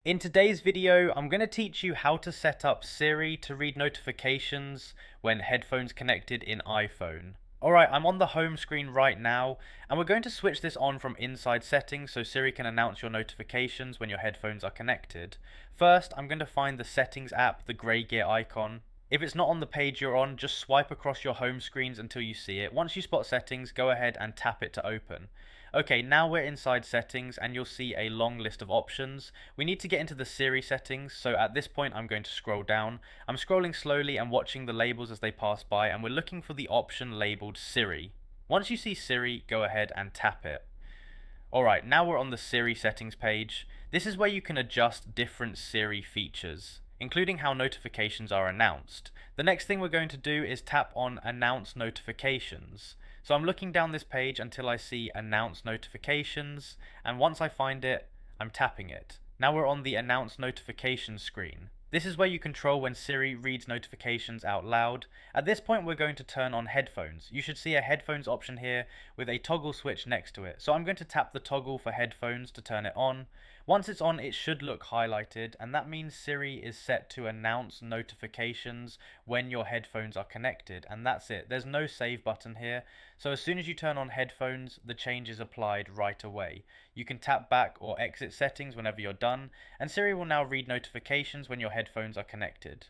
In today's video, I'm going to teach you how to set up Siri to read notifications when headphones connected in iPhone. Alright, I'm on the home screen right now, and we're going to switch this on from inside settings so Siri can announce your notifications when your headphones are connected. First, I'm going to find the settings app, the grey gear icon. If it's not on the page you're on, just swipe across your home screens until you see it. Once you spot settings, go ahead and tap it to open. Okay, now we're inside settings and you'll see a long list of options. We need to get into the Siri settings, so at this point I'm going to scroll down. I'm scrolling slowly and watching the labels as they pass by, and we're looking for the option labeled Siri. Once you see Siri, go ahead and tap it. Alright, now we're on the Siri settings page. This is where you can adjust different Siri features, including how notifications are announced. The next thing we're going to do is tap on Announce Notifications. So I'm looking down this page until I see Announce Notifications, and once I find it, I'm tapping it. Now we're on the Announce Notifications screen. This is where you control when Siri reads notifications out loud. At this point we're going to turn on headphones. You should see a headphones option here with a toggle switch next to it. So I'm going to tap the toggle for headphones to turn it on. Once it's on, it should look highlighted, and that means Siri is set to announce notifications when your headphones are connected, and that's it. There's no save button here, so as soon as you turn on headphones, the change is applied right away. You can tap back or exit settings whenever you're done, and Siri will now read notifications when your headphones are connected.